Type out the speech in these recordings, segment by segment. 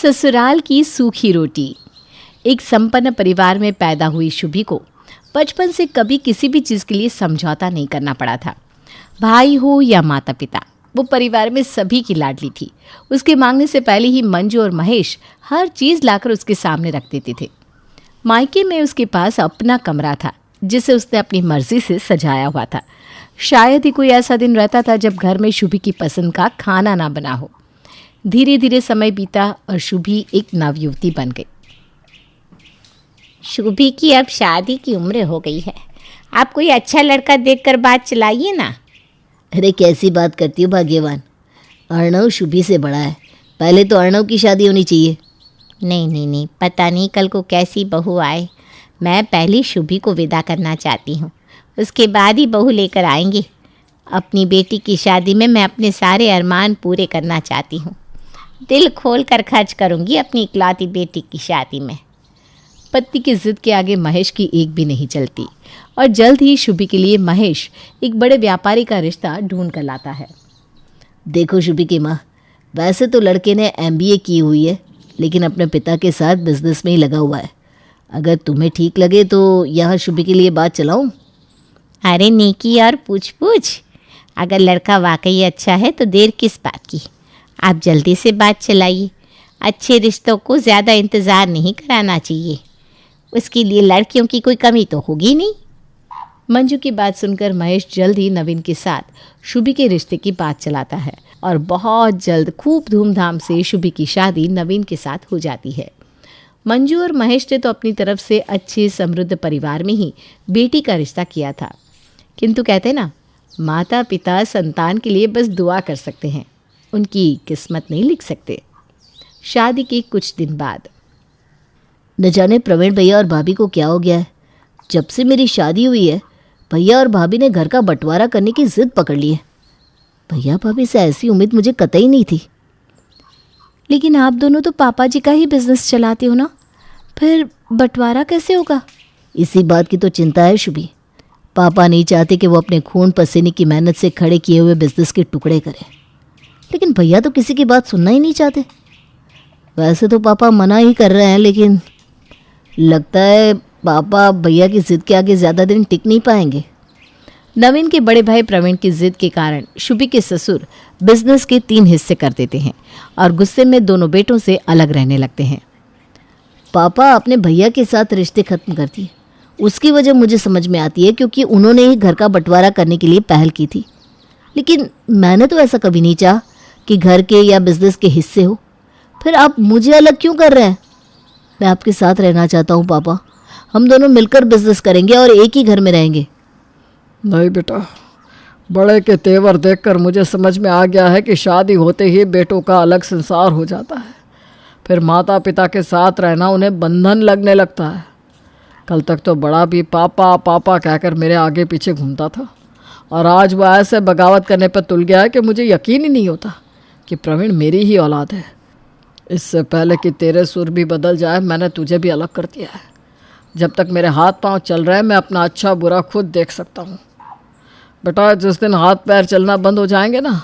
ससुराल की सूखी रोटी। एक संपन्न परिवार में पैदा हुई शुभी को बचपन से कभी किसी भी चीज़ के लिए समझौता नहीं करना पड़ा था। भाई हो या माता पिता, वो परिवार में सभी की लाडली थी। उसके मांगने से पहले ही मंजू और महेश हर चीज़ लाकर उसके सामने रख देते थे। मायके में उसके पास अपना कमरा था जिसे उसने अपनी मर्जी से सजाया हुआ था। शायद ही कोई ऐसा दिन रहता था जब घर में शुभी की पसंद का खाना ना बना हो। धीरे धीरे समय बीता और शुभी एक नवयुवती बन गई। शुभी की अब शादी की उम्र हो गई है। आप कोई अच्छा लड़का देखकर बात चलाइए ना। अरे कैसी बात करती हो भाग्यवान, अर्णव शुभी से बड़ा है। पहले तो अर्णव की शादी होनी चाहिए। नहीं, पता नहीं कल को कैसी बहू आए। मैं पहले शुभी को विदा करना चाहती हूँ, उसके बाद ही बहू लेकर आएंगे। अपनी बेटी की शादी में मैं अपने सारे अरमान पूरे करना चाहती हूँ। दिल खोल कर खर्च करूँगी अपनी इकलौती बेटी की शादी में। पति की जिद के आगे महेश की एक भी नहीं चलती और जल्द ही शुभी के लिए महेश एक बड़े व्यापारी का रिश्ता ढूंढ कर लाता है। देखो शुभी की माँ, वैसे तो लड़के ने MBA की हुई है, लेकिन अपने पिता के साथ बिजनेस में ही लगा हुआ है। अगर तुम्हें ठीक लगे तो यहाँ शुभी के लिए बात चलाऊँ? अरे नेकी और पूछ अगर लड़का वाकई अच्छा है तो देर किस बात की। आप जल्दी से बात चलाइए। अच्छे रिश्तों को ज़्यादा इंतज़ार नहीं कराना चाहिए, उसके लिए लड़कियों की कोई कमी तो होगी नहीं। मंजू की बात सुनकर महेश जल्द ही नवीन के साथ शुभी के रिश्ते की बात चलाता है और बहुत जल्द खूब धूमधाम से शुभी की शादी नवीन के साथ हो जाती है। मंजू और महेश ने तो अपनी तरफ से अच्छे समृद्ध परिवार में ही बेटी का रिश्ता किया था, किंतु कहते ना, माता पिता संतान के लिए बस दुआ कर सकते हैं, उनकी किस्मत नहीं लिख सकते। शादी के कुछ दिन बाद न जाने प्रवीण भैया और भाभी को क्या हो गया है। जब से मेरी शादी हुई है, भैया और भाभी ने घर का बंटवारा करने की जिद पकड़ ली है। भैया भाभी से ऐसी उम्मीद मुझे कतई नहीं थी। लेकिन आप दोनों तो पापा जी का ही बिजनेस चलाते हो ना, फिर बंटवारा कैसे होगा? इसी बात की तो चिंता है शुभी। पापा नहीं चाहते कि वो अपने खून पसीने की मेहनत से खड़े किए हुए बिजनेस के टुकड़े करें, लेकिन भैया तो किसी की बात सुनना ही नहीं चाहते। वैसे तो पापा मना ही कर रहे हैं, लेकिन लगता है पापा भैया की जिद के आगे ज़्यादा दिन टिक नहीं पाएंगे। नवीन के बड़े भाई प्रवीण की जिद के कारण शुभी के ससुर बिजनेस के 3 हिस्से कर देते हैं और गुस्से में दोनों बेटों से अलग रहने लगते हैं। पापा अपने भैया के साथ रिश्ते खत्म कर दिए। उसकी वजह मुझे समझ में आती है, क्योंकि उन्होंने ही घर का बंटवारा करने के लिए पहल की थी। लेकिन मैंने तो ऐसा कभी नहीं चाहा कि घर के या बिजनेस के हिस्से हो। फिर आप मुझे अलग क्यों कर रहे हैं? मैं आपके साथ रहना चाहता हूँ पापा। हम दोनों मिलकर बिजनेस करेंगे और एक ही घर में रहेंगे। नहीं बेटा, बड़े के तेवर देखकर मुझे समझ में आ गया है कि शादी होते ही बेटों का अलग संसार हो जाता है। फिर माता पिता के साथ रहना उन्हें बंधन लगने लगता है। कल तक तो बड़ा भी पापा पापा कहकर मेरे आगे पीछे घूमता था, और आज वह ऐसे बगावत करने पर तुल गया है कि मुझे यकीन ही नहीं होता कि प्रवीण मेरी ही औलाद है। इससे पहले कि तेरे सुर भी बदल जाए, मैंने तुझे भी अलग कर दिया है। जब तक मेरे हाथ पांव चल रहे हैं, मैं अपना अच्छा बुरा खुद देख सकता हूँ। बेटा, जिस दिन हाथ पैर चलना बंद हो जाएंगे ना,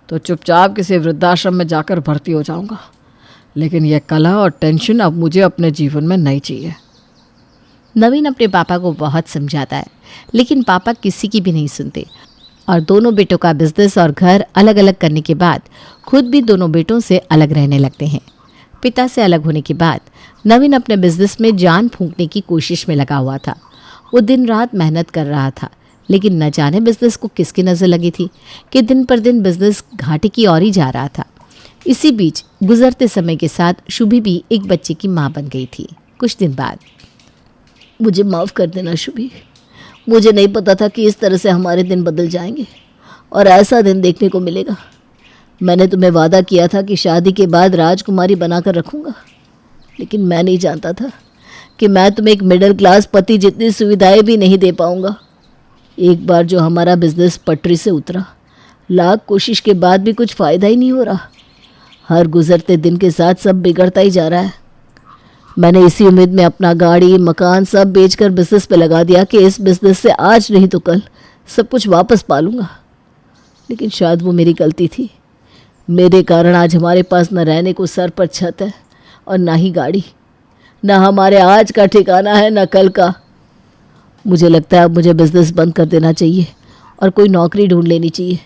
तो चुपचाप किसी वृद्धाश्रम में जाकर भर्ती हो जाऊँगा। लेकिन यह कलह और टेंशन अब मुझे अपने जीवन में नहीं चाहिए। नवीन अपने पापा को बहुत समझाता है, लेकिन पापा किसी की भी नहीं सुनते और दोनों बेटों का बिजनेस और घर अलग अलग करने के बाद खुद भी दोनों बेटों से अलग रहने लगते हैं। पिता से अलग होने के बाद नवीन अपने बिजनेस में जान फूंकने की कोशिश में लगा हुआ था। वो दिन रात मेहनत कर रहा था, लेकिन न जाने बिजनेस को किसकी नज़र लगी थी कि दिन पर दिन बिजनेस घाटे की ओर ही जा रहा था। इसी बीच गुजरते समय के साथ शुभी भी एक बच्चे की माँ बन गई थी। कुछ दिन बाद, मुझे माफ़ कर देना शुभी। मुझे नहीं पता था कि इस तरह से हमारे दिन बदल जाएंगे और ऐसा दिन देखने को मिलेगा। मैंने तुम्हें वादा किया था कि शादी के बाद राजकुमारी बनाकर रखूँगा, लेकिन मैं नहीं जानता था कि मैं तुम्हें एक मिडिल क्लास पति जितनी सुविधाएं भी नहीं दे पाऊँगा। एक बार जो हमारा बिजनेस पटरी से उतरा, लाख कोशिश के बाद भी कुछ फ़ायदा ही नहीं हो रहा। हर गुजरते दिन के साथ सब बिगड़ता ही जा रहा है। मैंने इसी उम्मीद में अपना गाड़ी मकान सब बेचकर बिजनेस पे लगा दिया कि इस बिजनेस से आज नहीं तो कल सब कुछ वापस पा लूँगा। लेकिन शायद वो मेरी गलती थी। मेरे कारण आज हमारे पास न रहने को सर पर छत है और ना ही गाड़ी। ना हमारे आज का ठिकाना है ना कल का। मुझे लगता है अब मुझे बिज़नेस बंद कर देना चाहिए और कोई नौकरी ढूंढ लेनी चाहिए।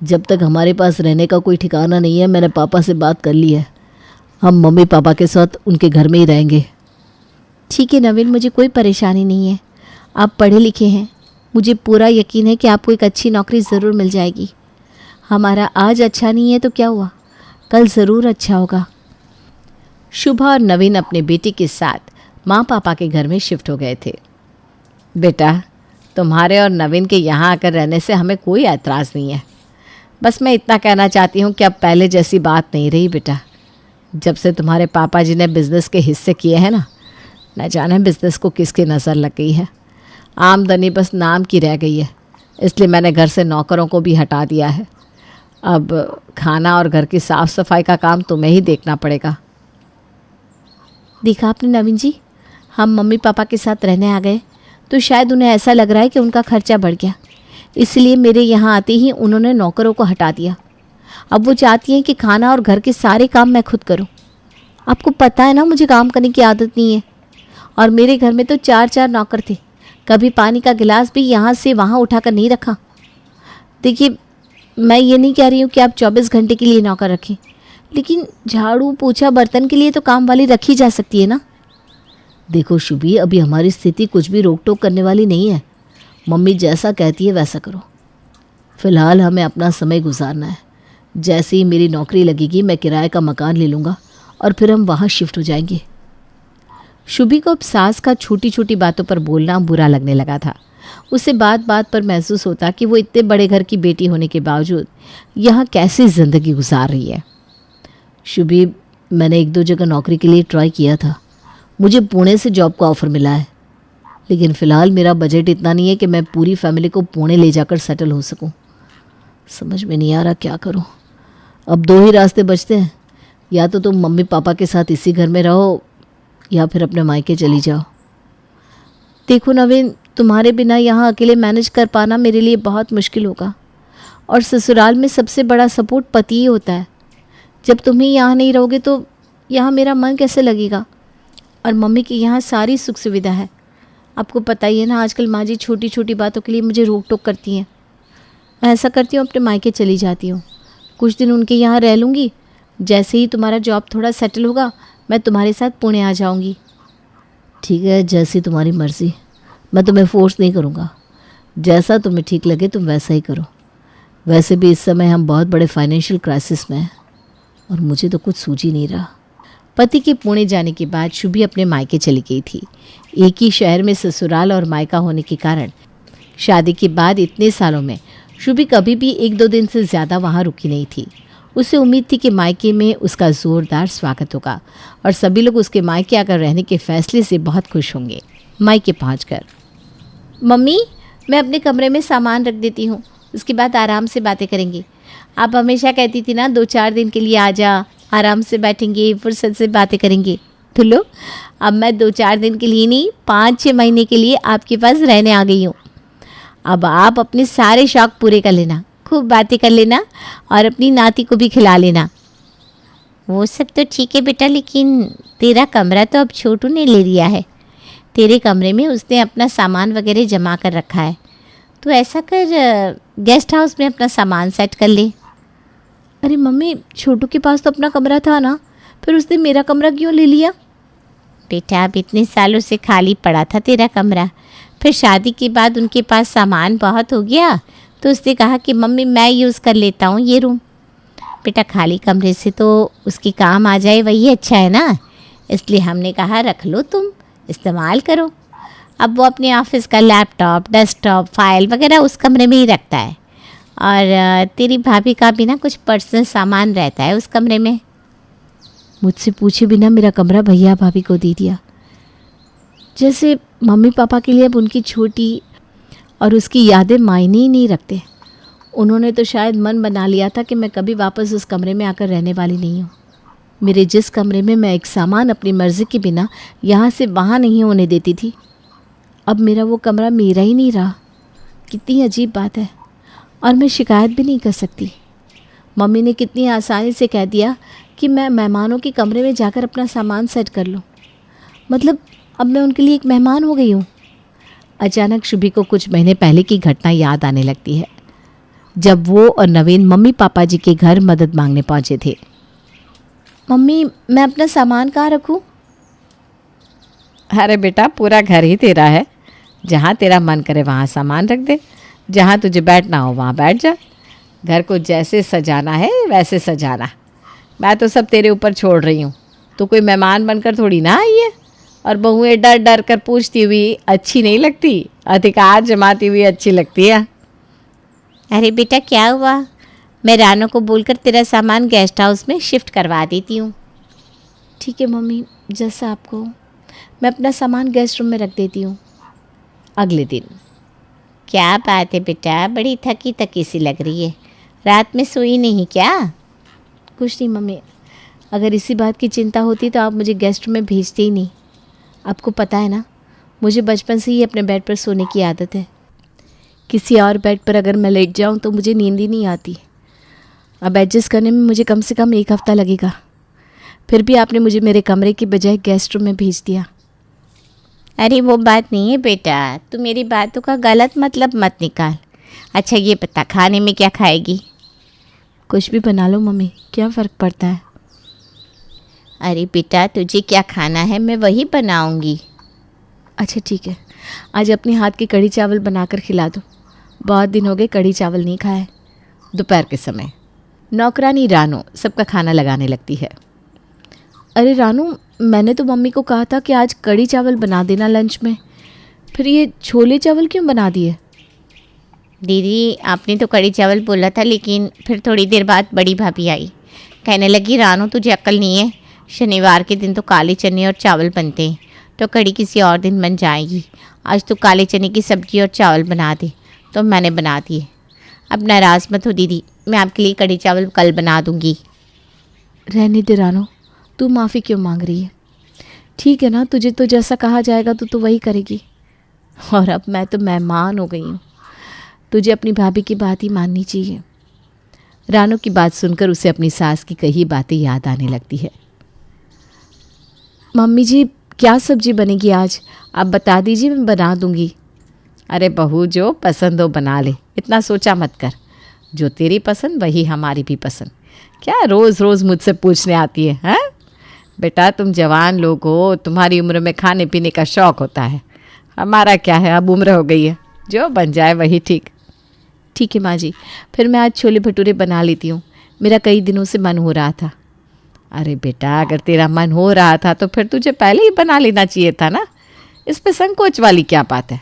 जब तक हमारे पास रहने का कोई ठिकाना नहीं है, मैंने पापा से बात कर ली है, हम मम्मी पापा के साथ उनके घर में ही रहेंगे। ठीक है नवीन, मुझे कोई परेशानी नहीं है। आप पढ़े लिखे हैं, मुझे पूरा यकीन है कि आपको एक अच्छी नौकरी ज़रूर मिल जाएगी। हमारा आज अच्छा नहीं है तो क्या हुआ, कल ज़रूर अच्छा होगा। शुभा और नवीन अपने बेटे के साथ माँ पापा के घर में शिफ्ट हो गए थे। बेटा, तुम्हारे और नवीन के यहाँ आकर रहने से हमें कोई ऐतराज़ नहीं है। बस मैं इतना कहना चाहती हूँ कि अब पहले जैसी बात नहीं रही बेटा। जब से तुम्हारे पापा जी ने बिज़नेस के हिस्से किए हैं ना, न जाने बिज़नेस को किसकी नज़र लग गई है। आमदनी बस नाम की रह गई है, इसलिए मैंने घर से नौकरों को भी हटा दिया है। अब खाना और घर की साफ़ सफाई का काम तुम्हें ही देखना पड़ेगा। देखा आपने नवीन जी, हम मम्मी पापा के साथ रहने आ गए तो शायद उन्हें ऐसा लग रहा है कि उनका खर्चा बढ़ गया, इसलिए मेरे यहाँ आते ही उन्होंने नौकरों को हटा दिया। अब वो चाहती हैं कि खाना और घर के सारे काम मैं खुद करूँ। आपको पता है ना, मुझे काम करने की आदत नहीं है। और मेरे घर में तो 4-4 नौकर थे, कभी पानी का गिलास भी यहाँ से वहाँ उठाकर नहीं रखा। देखिए, मैं ये नहीं कह रही हूँ कि आप 24 घंटे के लिए नौकर रखें, लेकिन झाड़ू पोछा बर्तन के लिए तो काम वाली रखी जा सकती है ना। देखो शुभी, अभी हमारी स्थिति कुछ भी रोक टोक करने वाली नहीं है। मम्मी जैसा कहती है वैसा करो। फ़िलहाल हमें अपना समय गुजारना है। जैसे ही मेरी नौकरी लगेगी मैं किराए का मकान ले लूँगा और फिर हम वहाँ शिफ्ट हो जाएंगे। शुभी को अब सास का छोटी छोटी बातों पर बोलना बुरा लगने लगा था। उसे बात बात पर महसूस होता कि वो इतने बड़े घर की बेटी होने के बावजूद यहाँ कैसी ज़िंदगी गुजार रही है। शुभी, मैंने 1-2 जगह नौकरी के लिए ट्राई किया था। मुझे पुणे से जॉब का ऑफ़र मिला है, लेकिन फ़िलहाल मेरा बजट इतना नहीं है कि मैं पूरी फैमिली को पुणे ले जाकर सेटल हो सकूं। समझ में नहीं आ रहा क्या करूं। अब 2 ही रास्ते बचते हैं, या तो तुम मम्मी पापा के साथ इसी घर में रहो या फिर अपने मायके चली जाओ। देखो नवीन, तुम्हारे बिना यहाँ अकेले मैनेज कर पाना मेरे लिए बहुत मुश्किल होगा, और ससुराल में सबसे बड़ा सपोर्ट पति ही होता है। जब तुम ही यहाँ नहीं रहोगे तो यहाँ मेरा मन कैसे लगेगा। और मम्मी के यहाँ सारी सुख सुविधा है। आपको पता ही है ना, आजकल माँ जी छोटी छोटी बातों के लिए मुझे रोक टोक करती हैं। मैं ऐसा करती हूँ, अपने मायके चली जाती हूँ, कुछ दिन उनके यहाँ रह लूँगी। जैसे ही तुम्हारा जॉब थोड़ा सेटल होगा मैं तुम्हारे साथ पुणे आ जाऊँगी। ठीक है, जैसी तुम्हारी मर्ज़ी। मैं तुम्हें फोर्स नहीं करूँगा। जैसा तुम्हें ठीक लगे तुम वैसा ही करो। वैसे भी इस समय हम बहुत बड़े फाइनेंशियल क्राइसिस में हैं और मुझे तो कुछ सूझ ही नहीं रहा। पति के पुणे जाने के बाद शुभी अपने मायके चली गई थी। एक ही शहर में ससुराल और मायका होने के कारण शादी के बाद इतने सालों में शुभी कभी भी 1-2 दिन से ज़्यादा वहाँ रुकी नहीं थी। उसे उम्मीद थी कि मायके में उसका ज़ोरदार स्वागत होगा और सभी लोग उसके मायके आकर रहने के फैसले से बहुत खुश होंगे। मायके पहुंचकर, मम्मी, मैं अपने कमरे में सामान रख देती हूँ, उसके बाद आराम से बातें करेंगे। आप हमेशा कहती थी ना 2-4 दिन के लिए आ जा, आराम से बैठेंगे, फुर्सत से बातें करेंगे। तो लो, अब मैं 2-4 दिन के लिए नहीं, 5-6 महीने के लिए आपके पास रहने आ गई हूँ। अब आप अपने सारे शौक़ पूरे कर लेना, खूब बातें कर लेना और अपनी नाती को भी खिला लेना। वो सब तो ठीक है बेटा, लेकिन तेरा कमरा तो अब छोटू ने ले लिया है। तेरे कमरे में उसने अपना सामान वगैरह जमा कर रखा है, तो ऐसा कर गेस्ट हाउस में अपना सामान सेट कर ले। अरे मम्मी, छोटू के पास तो अपना कमरा था ना, फिर उसने मेरा कमरा क्यों ले लिया? बेटा, अब इतने सालों से खाली पड़ा था तेरा कमरा, फिर शादी के बाद उनके पास सामान बहुत हो गया तो उसने कहा कि मम्मी मैं यूज़ कर लेता हूँ ये रूम। बेटा, खाली कमरे से तो उसकी काम आ जाए वही अच्छा है ना, इसलिए हमने कहा रख लो, तुम इस्तेमाल करो। अब वो अपने ऑफिस का लैपटॉप, डेस्कटॉप, फाइल वगैरह उस कमरे में ही रखता है, और तेरी भाभी का भी ना कुछ पर्सनल सामान रहता है उस कमरे में। मुझसे पूछे बिना मेरा कमरा भैया भाभी को दे दिया, जैसे मम्मी पापा के लिए अब उनकी छोटी और उसकी यादें मायने ही नहीं रखते। उन्होंने तो शायद मन बना लिया था कि मैं कभी वापस उस कमरे में आकर रहने वाली नहीं हूँ। मेरे जिस कमरे में मैं एक सामान अपनी मर्ज़ी के बिना यहाँ से वहाँ नहीं होने देती थी, अब मेरा वो कमरा मेरा ही नहीं रहा। कितनी अजीब बात है, और मैं शिकायत भी नहीं कर सकती। मम्मी ने कितनी आसानी से कह दिया कि मैं मेहमानों के कमरे में जाकर अपना सामान सेट कर लूँ। मतलब अब मैं उनके लिए एक मेहमान हो गई हूँ। अचानक शुभी को कुछ महीने पहले की घटना याद आने लगती है, जब वो और नवीन मम्मी पापा जी के घर मदद मांगने पहुँचे थे। मम्मी, मैं अपना सामान कहाँ रखूँ? अरे बेटा, पूरा घर ही तेरा है, जहाँ तेरा मन करे वहाँ सामान रख दे, जहाँ तुझे बैठना हो वहाँ बैठ जा। घर को जैसे सजाना है वैसे सजाना। मैं तो सब तेरे ऊपर छोड़ रही हूँ। तू कोई मेहमान बनकर थोड़ी ना आई है, और बहुएं डर डर कर पूछती हुई अच्छी नहीं लगती, अधिकार जमाती हुई अच्छी लगती है। अरे बेटा, क्या हुआ? मैं रानू को बोलकर तेरा सामान गेस्ट हाउस में शिफ्ट करवा देती हूँ। ठीक है मम्मी, जैसा आपको। मैं अपना सामान गेस्ट रूम में रख देती हूँ। अगले दिन। क्या बात है बेटा, बड़ी थकी थकी सी लग रही है। रात में सोई नहीं क्या? कुछ नहीं मम्मी, अगर इसी बात की चिंता होती तो आप मुझे गेस्ट रूम में भेजते ही नहीं। आपको पता है ना, मुझे बचपन से ही अपने बेड पर सोने की आदत है। किसी और बेड पर अगर मैं लेट जाऊं तो मुझे नींद ही नहीं आती। अब एडजस्ट करने में मुझे कम से कम 1 हफ़्ता लगेगा। फिर भी आपने मुझे मेरे कमरे की बजाय गेस्ट रूम में भेज दिया। अरे वो बात नहीं है बेटा, तू मेरी बातों का गलत मतलब मत निकाल। अच्छा ये बता, खाने में क्या खाएगी? कुछ भी बना लो मम्मी, क्या फ़र्क पड़ता है। अरे बेटा, तुझे क्या खाना है मैं वही बनाऊंगी। अच्छा ठीक है, आज अपने हाथ की कढ़ी चावल बनाकर खिला दो। बहुत दिन हो गए कढ़ी चावल नहीं खाए। दोपहर के समय नौकरानी रानू सबका खाना लगाने लगती है। अरे रानू, मैंने तो मम्मी को कहा था कि आज कढ़ी चावल बना देना लंच में, फिर ये छोले चावल क्यों बना दिए? दीदी, आपने तो कढ़ी चावल बोला था, लेकिन फिर थोड़ी देर बाद बड़ी भाभी आई, कहने लगी रानू तुझे अक्ल नहीं है, शनिवार के दिन तो काले चने और चावल बनते हैं, तो कढ़ी किसी और दिन बन जाएगी। आज तो काले चने की सब्ज़ी और चावल बना दे। तो मैंने बना दिए। अब नाराज़ मत हो दीदी, मैं आपके लिए कढ़ी चावल कल बना दूँगी। रहने दे रानू, तू माफ़ी क्यों मांग रही है? ठीक है ना, तुझे तो जैसा कहा जाएगा तो वही करेगी। और अब मैं तो मेहमान हो गई हूँ, तुझे अपनी भाभी की बात ही माननी चाहिए। रानू की बात सुनकर उसे अपनी सास की कही बातें याद आने लगती है। मम्मी जी, क्या सब्जी बनेगी आज? आप बता दीजिए, मैं बना दूँगी। अरे बहू, जो पसंद हो बना ले, इतना सोचा मत कर। जो तेरी पसंद वही हमारी भी पसंद। क्या रोज़ रोज़ मुझसे पूछने आती है? हैं बेटा, तुम जवान लोग हो, तुम्हारी उम्र में खाने पीने का शौक़ होता है। हमारा क्या है, अब उम्र हो गई है, जो बन जाए वही ठीक। ठीक है माँ जी, फिर मैं आज छोले भटूरे बना लेती हूँ, मेरा कई दिनों से मन हो रहा था। अरे बेटा, अगर तेरा मन हो रहा था तो फिर तुझे पहले ही बना लेना चाहिए था ना। इस पे संकोच वाली क्या बात है?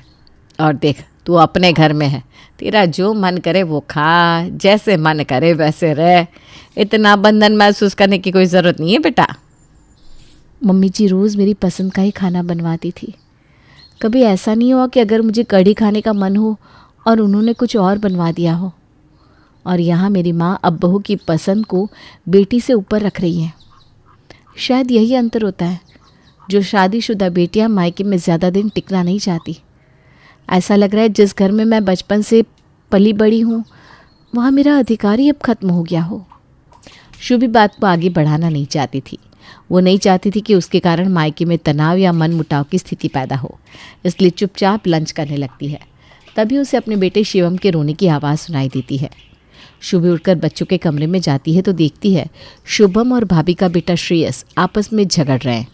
और देख, तू अपने घर में है, तेरा जो मन करे वो खा, जैसे मन करे वैसे रह। इतना बंधन महसूस करने की कोई ज़रूरत नहीं है बेटा। मम्मी जी रोज़ मेरी पसंद का ही खाना बनवाती थी। कभी ऐसा नहीं हुआ कि अगर मुझे कढ़ी खाने का मन हो और उन्होंने कुछ और बनवा दिया हो। और यहाँ मेरी माँ अब बहू की पसंद को बेटी से ऊपर रख रही है। शायद यही अंतर होता है, जो शादीशुदा बेटियाँ मायके में ज़्यादा दिन टिकना नहीं चाहती। ऐसा लग रहा है जिस घर में मैं बचपन से पली बड़ी हूँ, वहाँ मेरा अधिकार ही अब ख़त्म हो गया हो। शुभी बात को आगे बढ़ाना नहीं चाहती थी। वो नहीं चाहती थी कि उसके कारण मायके में तनाव या मन मुटाव की स्थिति पैदा हो, इसलिए चुपचाप लंच करने लगती है। तभी उसे अपने बेटे शिवम के रोने की आवाज़ सुनाई देती है। शुभी उठकर बच्चों के कमरे में जाती है तो देखती है शुभम और भाभी का बेटा श्रेयस आपस में झगड़ रहे हैं।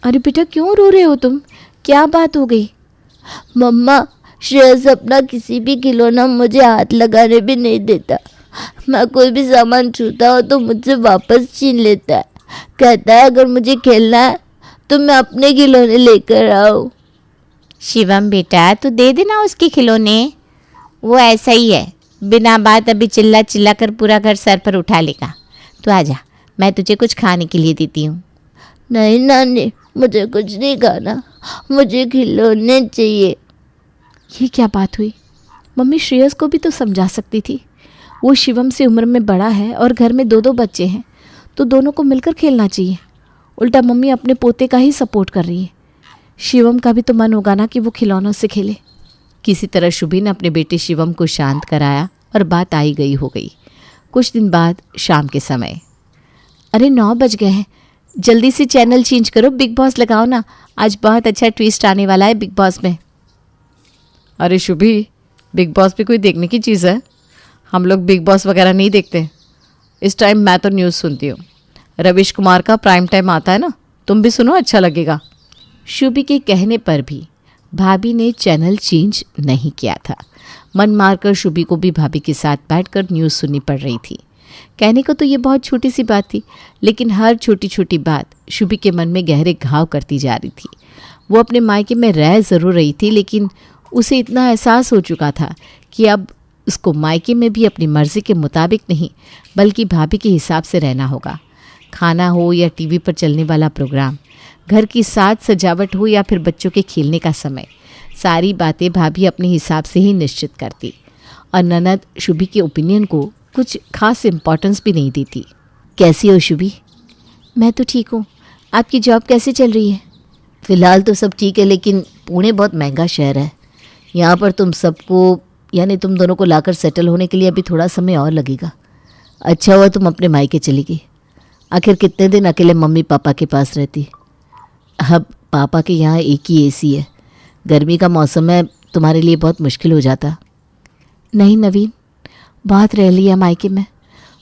अरे बेटा, क्यों रो रहे हो तुम? क्या बात हो गई? मम्मा, श्रेयस अपना किसी भी खिलौना मुझे हाथ लगाने भी नहीं देता। मैं कोई भी सामान छूता हो तो मुझसे वापस छीन लेता है। कहता है अगर मुझे खेलना है तो मैं अपने खिलौने लेकर आऊँ। शिवम बेटा, तू दे देना उसके खिलौने, वो ऐसा ही है, बिना बात अभी चिल्ला चिल्ला कर पूरा घर सर पर उठा लेगा। तू आजा, मैं तुझे कुछ खाने के लिए देती हूँ। नहीं नानी, मुझे कुछ नहीं खाना, मुझे खिलौने चाहिए। ये क्या बात हुई? मम्मी श्रेयस को भी तो समझा सकती थी। वो शिवम से उम्र में बड़ा है और घर में 2 बच्चे हैं, तो दोनों को मिलकर खेलना चाहिए। उल्टा मम्मी अपने पोते का ही सपोर्ट कर रही है। शिवम का भी तो मन होगा ना कि वो खिलौनों से खेले। किसी तरह शुभी ने अपने बेटे शिवम को शांत कराया और बात आई गई हो गई। कुछ दिन बाद शाम के समय अरे 9 बज गए हैं, जल्दी से चैनल चेंज करो, बिग बॉस लगाओ ना, आज बहुत अच्छा ट्विस्ट आने वाला है बिग बॉस में। अरे शुभी, बिग बॉस भी कोई देखने की चीज़ है? हम लोग बिग बॉस वगैरह नहीं देखते। इस टाइम मैं तो न्यूज़ सुनती हूँ। रविश कुमार का प्राइम टाइम आता है ना, तुम भी सुनो, अच्छा लगेगा। शुभी के कहने पर भी भाभी ने चैनल चेंज नहीं किया था। मन मारकर शुभी को भी भाभी के साथ बैठकर न्यूज़ सुननी पड़ रही थी। कहने को तो ये बहुत छोटी सी बात थी, लेकिन हर छोटी छोटी बात शुभी के मन में गहरे घाव करती जा रही थी। वो अपने मायके में रह ज़रूर रही थी, लेकिन उसे इतना एहसास हो चुका था कि अब उसको मायके में भी अपनी मर्ज़ी के मुताबिक नहीं, बल्कि भाभी के हिसाब से रहना होगा। खाना हो या टीवी पर चलने वाला प्रोग्राम, घर की साज सजावट हो या फिर बच्चों के खेलने का समय, सारी बातें भाभी अपने हिसाब से ही निश्चित करती और ननद शुभी के ओपिनियन को कुछ खास इम्पोर्टेंस भी नहीं देती। कैसी हो शुभी? मैं तो ठीक हूँ, आपकी जॉब कैसे चल रही है? फ़िलहाल तो सब ठीक है, लेकिन पुणे बहुत महंगा शहर है। यहाँ पर तुम सबको, यानी तुम दोनों को लाकर सेटल होने के लिए अभी थोड़ा समय और लगेगा। अच्छा हुआ तुम अपने मायके चली गई। आखिर कितने दिन अकेले मम्मी पापा के पास रहती? अब पापा के यहाँ एक ही एसी है, गर्मी का मौसम है, तुम्हारे लिए बहुत मुश्किल हो जाता। नहीं नवीन, बहुत रह लिया मायके में,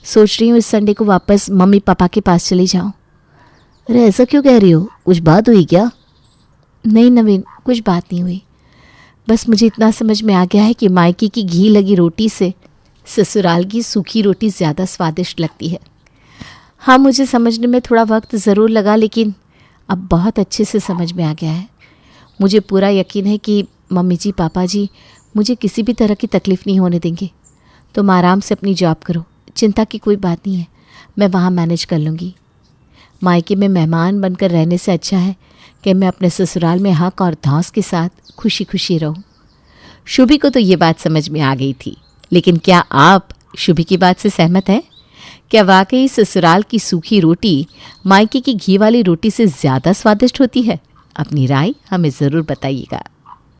सोच रही हूँ इस संडे को वापस मम्मी पापा के पास चली जाऊँ। अरे ऐसा क्यों कह रही हो? कुछ बात हुई क्या? नहीं नवीन, कुछ बात नहीं हुई, बस मुझे इतना समझ में आ गया है कि मायके की घी लगी रोटी से ससुराल की सूखी रोटी ज़्यादा स्वादिष्ट लगती है। हाँ, मुझे समझने में थोड़ा वक्त ज़रूर लगा, लेकिन अब बहुत अच्छे से समझ में आ गया है। मुझे पूरा यकीन है कि मम्मी जी पापा जी मुझे किसी भी तरह की तकलीफ़ नहीं होने देंगे। तुम आराम से अपनी जॉब करो, चिंता की कोई बात नहीं है, मैं वहाँ मैनेज कर लूँगी। मायके में मेहमान बनकर रहने से अच्छा है कि मैं अपने ससुराल में हक और धौंस के साथ खुशी खुशी रहूं। शुभी को तो ये बात समझ में आ गई थी, लेकिन क्या आप शुभी की बात से सहमत हैं? क्या वाकई ससुराल की सूखी रोटी मायके की घी वाली रोटी से ज़्यादा स्वादिष्ट होती है? अपनी राय हमें ज़रूर बताइएगा।